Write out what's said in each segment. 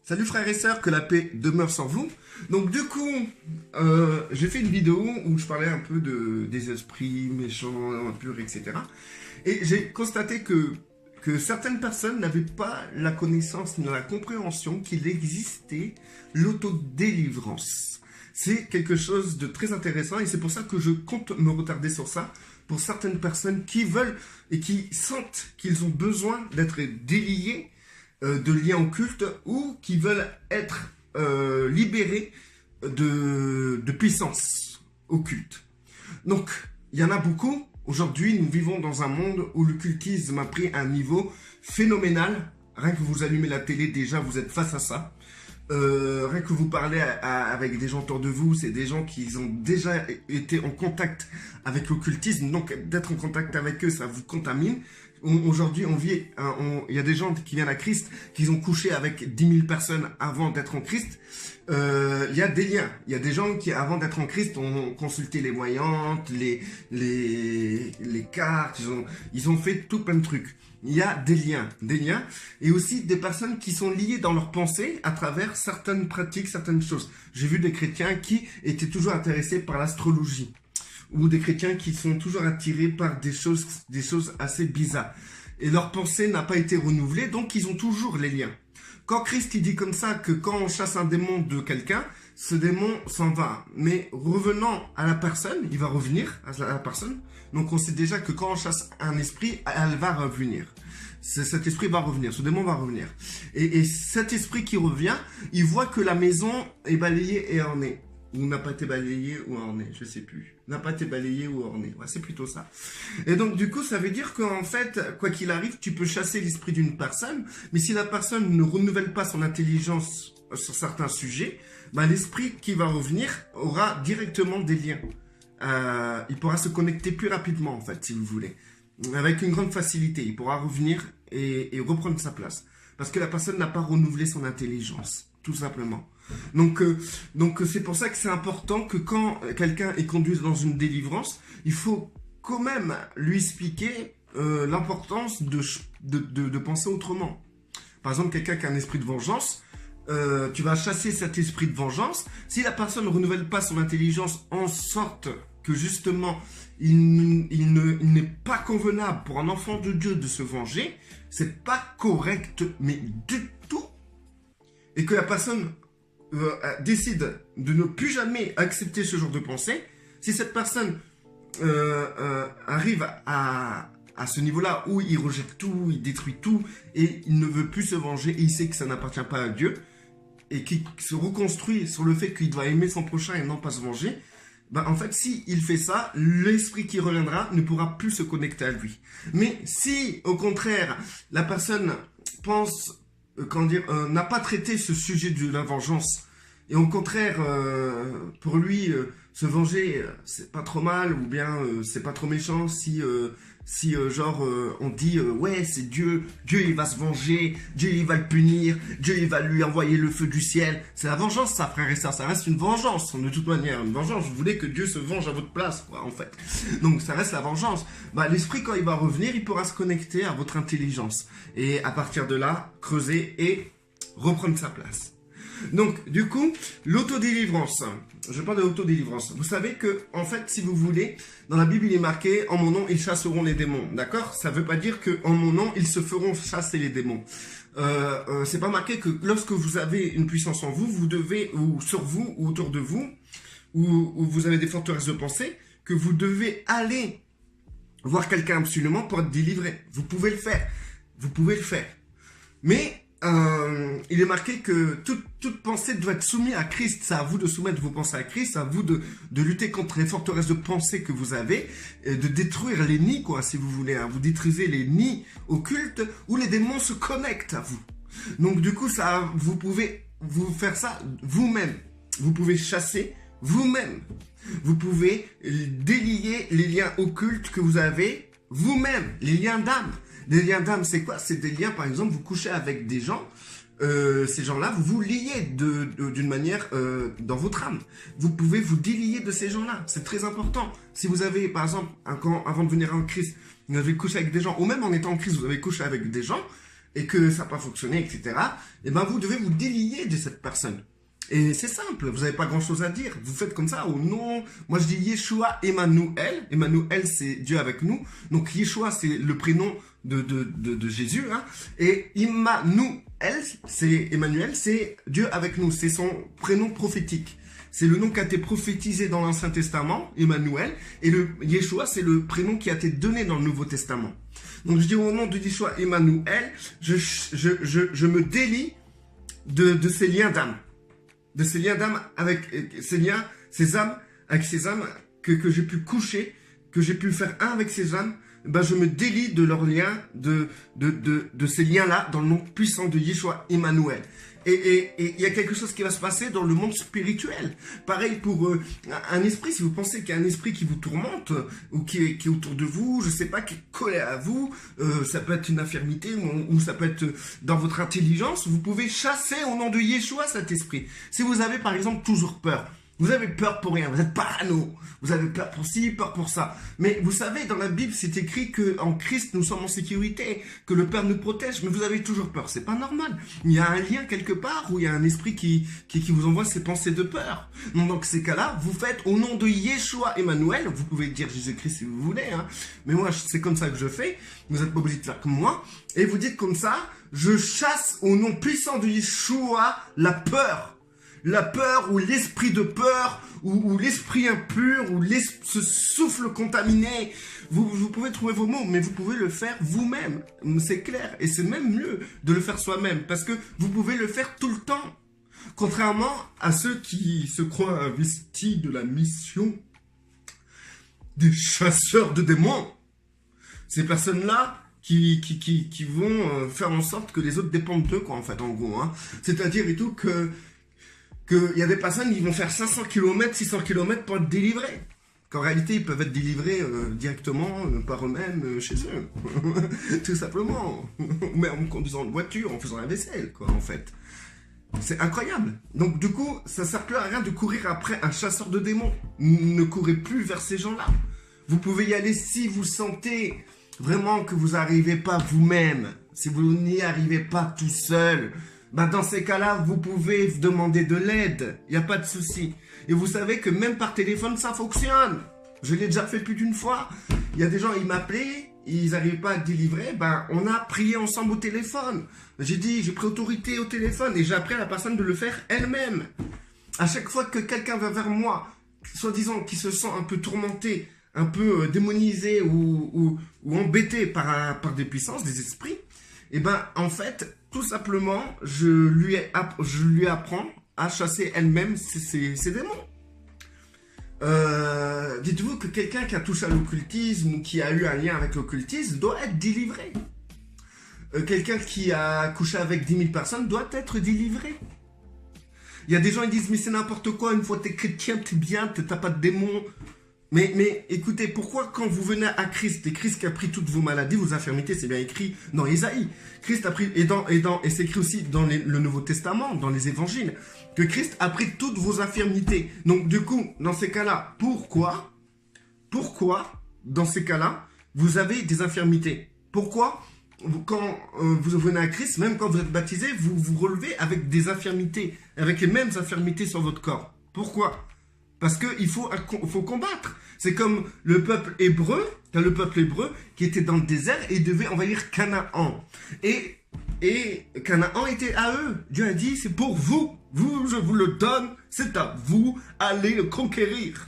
Salut frères et sœurs, que la paix demeure sur vous. Donc du coup, j'ai fait une vidéo où je parlais un peu des esprits méchants, impurs, etc. Et j'ai constaté que certaines personnes n'avaient pas la connaissance, ni la compréhension qu'il existait l'autodélivrance. C'est quelque chose de très intéressant et c'est pour ça que je compte me retarder sur ça. Pour certaines personnes qui veulent et qui sentent qu'ils ont besoin d'être déliés de liens occultes ou qui veulent être libérés de puissance occulte. Donc, il y en a beaucoup. Aujourd'hui, nous vivons dans un monde où l'occultisme a pris un niveau phénoménal. Rien que vous allumez la télé, déjà, vous êtes face à ça. Rien que vous parlez avec des gens autour de vous, c'est des gens qui ont déjà été en contact avec l'occultisme. Donc, d'être en contact avec eux, ça vous contamine. Aujourd'hui, il y a des gens qui viennent à Christ, qui ont couché avec 10 000 personnes avant d'être en Christ. Il y a des liens. Il y a des gens qui, avant d'être en Christ, ont consulté les voyantes, les cartes. Ils ont fait tout plein de trucs. Il y a des liens. Et aussi des personnes qui sont liées dans leur pensée à travers certaines pratiques, certaines choses. J'ai vu des chrétiens qui étaient toujours intéressés par l'astrologie. Ou des chrétiens qui sont toujours attirés par des choses assez bizarres. Et leur pensée n'a pas été renouvelée, donc ils ont toujours les liens. Quand Christ il dit comme ça que quand on chasse un démon de quelqu'un, ce démon s'en va. Mais revenant à la personne, il va revenir à la personne. Donc on sait déjà que quand on chasse un esprit, elle va revenir. Cet esprit va revenir, ce démon va revenir. Et cet esprit qui revient, il voit que la maison est balayée et ornée. Ou n'a pas été balayé ou orné, je sais plus. N'a pas été balayé ou orné, ouais, c'est plutôt ça. Et donc du coup, ça veut dire qu'en fait, quoi qu'il arrive, tu peux chasser l'esprit d'une personne, mais si la personne ne renouvelle pas son intelligence sur certains sujets, bah, l'esprit qui va revenir aura directement des liens. Il pourra se connecter plus rapidement, en fait, si vous voulez. Avec une grande facilité, il pourra revenir et reprendre sa place. Parce que la personne n'a pas renouvelé son intelligence, tout simplement. Donc c'est pour ça que c'est important que quand quelqu'un est conduit dans une délivrance, il faut quand même lui expliquer l'importance de penser autrement. Par exemple, quelqu'un qui a un esprit de vengeance, tu vas chasser cet esprit de vengeance. Si la personne ne renouvelle pas son intelligence en sorte que justement il n'est pas convenable pour un enfant de Dieu de se venger, c'est pas correct, mais du tout. Et que la personne décide de ne plus jamais accepter ce genre de pensée, si cette personne arrive à ce niveau-là où il rejette tout, il détruit tout, et il ne veut plus se venger, et il sait que ça n'appartient pas à Dieu, et qui se reconstruit sur le fait qu'il doit aimer son prochain et non pas se venger, ben en fait, si il fait ça, l'esprit qui reviendra ne pourra plus se connecter à lui. Mais si, au contraire, la personne pense... n'a pas traité ce sujet de la vengeance. Et au contraire, pour lui, se venger, c'est pas trop mal, ou bien c'est pas trop méchant si on dit ouais, c'est Dieu il va se venger, Dieu il va le punir, Dieu il va lui envoyer le feu du ciel. C'est la vengeance, ça, frère et sœurs, ça reste une vengeance, de toute manière. Une vengeance, vous voulez que Dieu se venge à votre place, quoi, en fait. Donc ça reste la vengeance. Bah, l'esprit, quand il va revenir, il pourra se connecter à votre intelligence. Et à partir de là, creuser et reprendre sa place. Donc, du coup, l'autodélivrance. Je parle de l'autodélivrance. Vous savez que, en fait, si vous voulez, dans la Bible, il est marqué « En mon nom, ils chasseront les démons ». D'accord? Ça ne veut pas dire que en mon nom, ils se feront chasser les démons. C'est pas marqué que lorsque vous avez une puissance en vous, vous devez, ou sur vous, ou autour de vous, ou vous avez des forteresses de pensée, que vous devez aller voir quelqu'un absolument pour être délivré. Vous pouvez le faire. Vous pouvez le faire. Mais... il est marqué que toute pensée doit être soumise à Christ. C'est à vous de soumettre vos pensées à Christ, c'est à vous de lutter contre les forteresses de pensée que vous avez, et de détruire les nids, quoi, si vous voulez. Hein. Vous détruisez les nids occultes où les démons se connectent à vous. Donc du coup, ça, vous pouvez vous faire ça vous-même. Vous pouvez chasser vous-même. Vous pouvez délier les liens occultes que vous avez vous-même, les liens d'âme. Les liens d'âme, c'est quoi? C'est des liens, par exemple, vous couchez avec des gens, ces gens-là, vous vous liez d'une manière dans votre âme. Vous pouvez vous délier de ces gens-là, c'est très important. Si vous avez, par exemple, avant de venir en Christ, vous avez couché avec des gens, ou même en étant en Christ, vous avez couché avec des gens, et que ça n'a pas fonctionné, etc., eh ben vous devez vous délier de cette personne. Et c'est simple, vous n'avez pas grand-chose à dire. Vous faites comme ça au nom... Moi, je dis Yeshua Emmanuel. Emmanuel, c'est Dieu avec nous. Donc, Yeshua, c'est le prénom de Jésus. Hein. Et Emmanuel, c'est Emmanuel, c'est Dieu avec nous. C'est son prénom prophétique. C'est le nom qui a été prophétisé dans l'Ancien Testament, Emmanuel. Et le Yeshua, c'est le prénom qui a été donné dans le Nouveau Testament. Donc, je dis au nom de Yeshua Emmanuel, je me délie de ces liens d'âme. De ces liens d'âme avec ces âmes que j'ai pu coucher, que j'ai pu faire un avec ces âmes, ben je me délie de leurs liens, de ces liens-là, dans le nom puissant de Yeshua Emmanuel. Et il y a quelque chose qui va se passer dans le monde spirituel. Pareil pour un esprit, si vous pensez qu'il y a un esprit qui vous tourmente, ou qui est autour de vous, je sais pas, qui est collé à vous, ça peut être une infirmité, ou ça peut être dans votre intelligence, vous pouvez chasser au nom de Yeshua cet esprit. Si vous avez par exemple toujours peur, vous avez peur pour rien, vous êtes parano, vous avez peur pour ci, peur pour ça. Mais vous savez, dans la Bible, c'est écrit qu'en Christ, nous sommes en sécurité, que le Père nous protège, mais vous avez toujours peur. C'est pas normal. Il y a un lien quelque part où il y a un esprit qui vous envoie ces pensées de peur. Donc, dans ces cas-là, vous faites au nom de Yeshua Emmanuel, vous pouvez dire Jésus-Christ si vous voulez, hein. Mais moi, c'est comme ça que je fais. Vous n'êtes pas obligé de faire comme moi. Et vous dites comme ça, je chasse au nom puissant de Yeshua la peur. La peur ou l'esprit de peur ou l'esprit impur ou ce souffle contaminé. Vous pouvez trouver vos mots, mais vous pouvez le faire vous-même. C'est clair. Et c'est même mieux de le faire soi-même parce que vous pouvez le faire tout le temps. Contrairement à ceux qui se croient investis de la mission des chasseurs de démons. Ces personnes-là qui vont faire en sorte que les autres dépendent d'eux, quoi, en fait, en gros. Hein. C'est-à-dire et tout qu'il y a des personnes qui vont faire 500 km, 600 km pour être délivrés. Qu'en réalité, ils peuvent être délivrés directement par eux-mêmes chez eux. Tout simplement. Ou même en conduisant une voiture, en faisant la vaisselle, quoi, en fait. C'est incroyable. Donc, du coup, ça ne sert plus à rien de courir après un chasseur de démons. Ne courez plus vers ces gens-là. Vous pouvez y aller si vous sentez vraiment que vous n'arrivez pas vous-même. Si vous n'y arrivez pas tout seul. Ben dans ces cas-là, vous pouvez demander de l'aide. Il n'y a pas de souci. Et vous savez que même par téléphone, ça fonctionne. Je l'ai déjà fait plus d'une fois. Il y a des gens, ils m'appelaient, ils n'arrivaient pas à délivrer. Ben, on a prié ensemble au téléphone. J'ai pris autorité au téléphone et j'ai appris à la personne de le faire elle-même. À chaque fois que quelqu'un va vers moi, soi-disant qui se sent un peu tourmenté, un peu démonisé ou embêté par des puissances, des esprits, et ben en fait, tout simplement, je lui apprends à chasser elle-même ses démons. Dites-vous que quelqu'un qui a touché à l'occultisme ou qui a eu un lien avec l'occultisme doit être délivré. Quelqu'un qui a couché avec 10 000 personnes doit être délivré. Il y a des gens qui disent, mais c'est n'importe quoi, une fois t'es chrétien, t'es bien, t'as pas de démons. Mais écoutez, pourquoi quand vous venez à Christ, et Christ qui a pris toutes vos maladies, vos infirmités, c'est bien écrit dans Ésaïe. Christ a pris, et c'est écrit aussi dans le Nouveau Testament, dans les évangiles, que Christ a pris toutes vos infirmités. Donc du coup, dans ces cas-là, pourquoi, dans ces cas-là, vous avez des infirmités? Pourquoi, quand vous venez à Christ, même quand vous êtes baptisé, vous vous relevez avec des infirmités, avec les mêmes infirmités sur votre corps? Pourquoi? Parce qu'il faut combattre. C'est comme le peuple hébreu, qui était dans le désert et devait envahir Canaan. Et Canaan était à eux. Dieu a dit, c'est pour vous. Vous, je vous le donne, c'est à vous, allez le conquérir.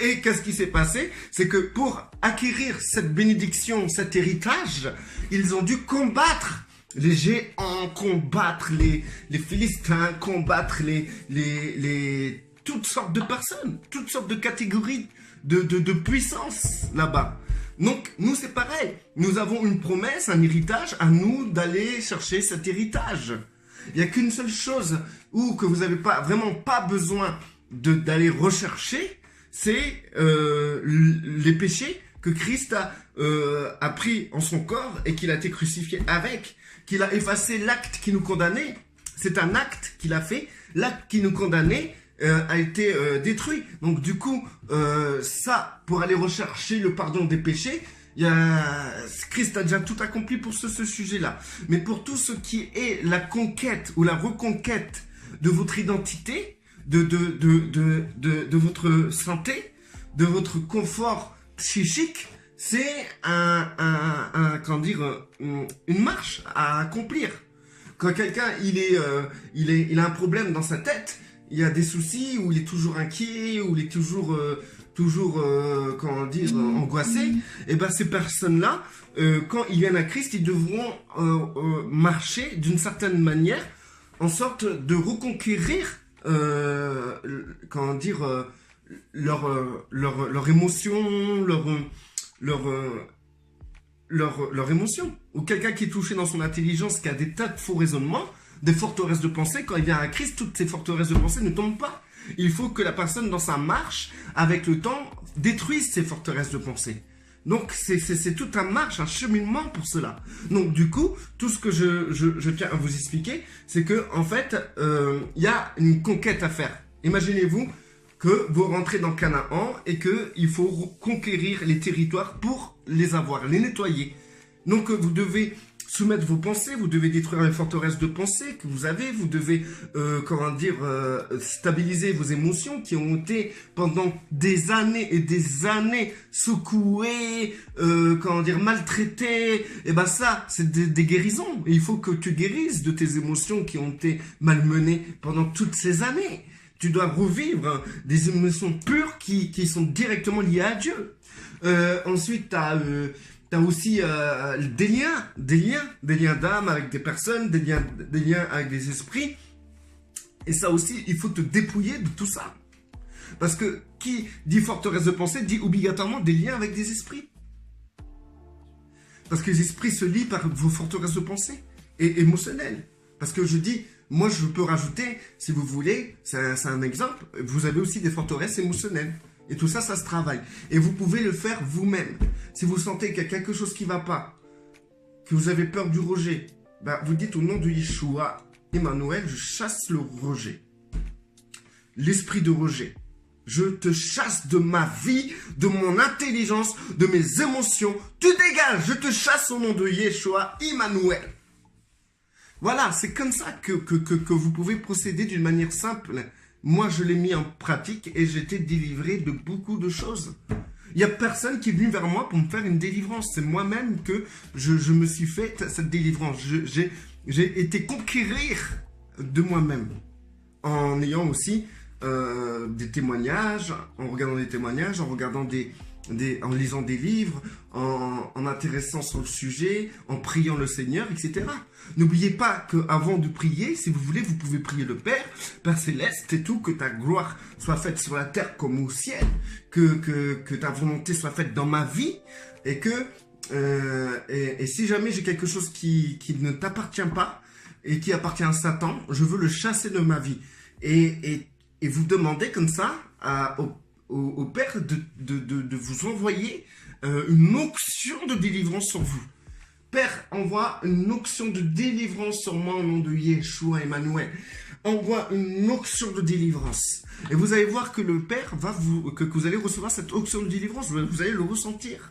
Et qu'est-ce qui s'est passé? C'est que pour acquérir cette bénédiction, cet héritage, ils ont dû combattre les géants, combattre les Philistins, combattre toutes sortes de personnes, toutes sortes de catégories de puissance là-bas. Donc, nous, c'est pareil. Nous avons une promesse, un héritage, à nous d'aller chercher cet héritage. Il n'y a qu'une seule chose que vous n'avez vraiment pas besoin d'aller rechercher, c'est les péchés que Christ a pris en son corps et qu'il a été crucifié avec, qu'il a effacé l'acte qui nous condamnait. C'est un acte qu'il a fait, l'acte qui nous condamnait, a été détruit. Donc du coup, ça, pour aller rechercher le pardon des péchés, Christ a déjà tout accompli pour ce sujet-là. Mais pour tout ce qui est la conquête ou la reconquête de votre identité, de votre santé, de votre confort psychique, c'est comment dire, une marche à accomplir. Quand quelqu'un il a un problème dans sa tête, il y a des soucis, ou il est toujours inquiet, ou il est toujours comment dire, angoissé, et ben ces personnes-là, quand ils viennent à Christ, ils devront marcher d'une certaine manière, en sorte de reconquérir, comment dire, leur émotion, leur émotion. Ou quelqu'un qui est touché dans son intelligence, qui a des tas de faux raisonnements, des forteresses de pensée, quand il vient à Christ, toutes ces forteresses de pensée ne tombent pas. Il faut que la personne, dans sa marche, avec le temps, détruise ces forteresses de pensée. Donc, c'est toute une marche, un cheminement pour cela. Donc, du coup, tout ce que je tiens à vous expliquer, c'est que, en fait, y a une conquête à faire. Imaginez-vous que vous rentrez dans Canaan et qu'il faut conquérir les territoires pour les avoir, les nettoyer. Donc, vous devez soumettre vos pensées, vous devez détruire les forteresses de pensée que vous avez, vous devez, comment dire, stabiliser vos émotions qui ont été pendant des années et des années secouées, comment dire, maltraitées. Et ben ça, c'est des guérisons. Et il faut que tu guérisses de tes émotions qui ont été malmenées pendant toutes ces années. Tu dois revivre des émotions pures qui sont directement liées à Dieu. Ensuite, t'as aussi des liens d'âme avec des personnes, des liens avec des esprits. Et ça aussi, il faut te dépouiller de tout ça. Parce que qui dit forteresse de pensée dit obligatoirement des liens avec des esprits. Parce que les esprits se lient par vos forteresses de pensée et émotionnelles. Parce que je dis, moi je peux rajouter, si vous voulez, c'est un exemple, vous avez aussi des forteresses émotionnelles. Et tout ça, ça se travaille. Et vous pouvez le faire vous-même. Si vous sentez qu'il y a quelque chose qui ne va pas, que vous avez peur du rejet, bah, vous dites au nom de Yeshua, Emmanuel, je chasse le rejet. L'esprit de rejet. Je te chasse de ma vie, de mon intelligence, de mes émotions. Tu dégages, je te chasse au nom de Yeshua, Emmanuel. Voilà, c'est comme ça que vous pouvez procéder d'une manière simple. Moi, je l'ai mis en pratique et j'ai été délivré de beaucoup de choses. Il n'y a personne qui est venu vers moi pour me faire une délivrance. C'est moi-même que je me suis fait cette délivrance. J'ai été conquérir de moi-même. En ayant aussi des témoignages, en regardant des témoignages, en regardant en lisant des livres, en intéressant sur le sujet, en priant le Seigneur, etc. N'oubliez pas qu'avant de prier, si vous voulez, vous pouvez prier le Père, Père Céleste et tout, que ta gloire soit faite sur la terre comme au ciel, que ta volonté soit faite dans ma vie, et et si jamais j'ai quelque chose qui ne t'appartient pas, et qui appartient à Satan, je veux le chasser de ma vie. Et vous demandez comme ça au Père de vous envoyer une onction de délivrance sur vous. Père, envoie une onction de délivrance sur moi au nom de Yeshua Emmanuel. Envoie une onction de délivrance. Et vous allez voir que le Père que vous allez recevoir cette onction de délivrance. Vous allez le ressentir.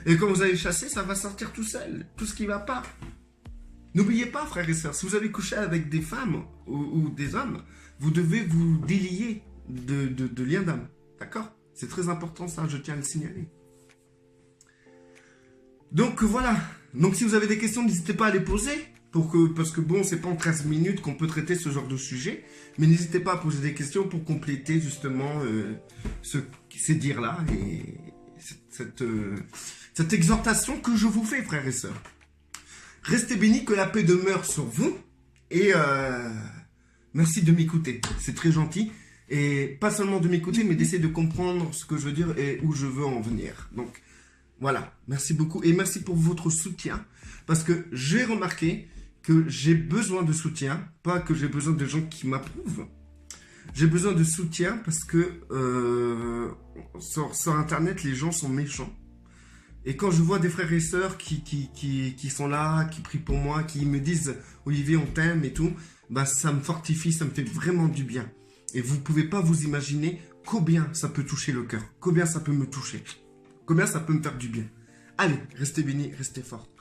Et quand vous allez chasser, ça va sortir tout seul. Tout ce qui ne va pas. N'oubliez pas, frères et sœurs, si vous avez couché avec des femmes ou des hommes, vous devez vous délier de liens d'âme. D'accord? C'est très important ça, je tiens à le signaler. Donc voilà. Donc si vous avez des questions, n'hésitez pas à les poser. Parce que bon, c'est pas en 13 minutes qu'on peut traiter ce genre de sujet. Mais n'hésitez pas à poser des questions pour compléter justement ces dires-là. Et cette exhortation que je vous fais, frères et sœurs. Restez bénis, que la paix demeure sur vous. Et merci de m'écouter. C'est très gentil. Et pas seulement de m'écouter, mais d'essayer de comprendre ce que je veux dire et où je veux en venir. Donc, voilà. Merci beaucoup. Et merci pour votre soutien. Parce que j'ai remarqué que j'ai besoin de soutien. Pas que j'ai besoin de gens qui m'approuvent. J'ai besoin de soutien parce que sur Internet, les gens sont méchants. Et quand je vois des frères et sœurs qui sont là, qui prient pour moi, qui me disent « Olivier, on t'aime » et tout, bah, ça me fortifie, ça me fait vraiment du bien. Et vous ne pouvez pas vous imaginer combien ça peut toucher le cœur, combien ça peut me toucher, combien ça peut me faire du bien. Allez, restez bénis, restez forts.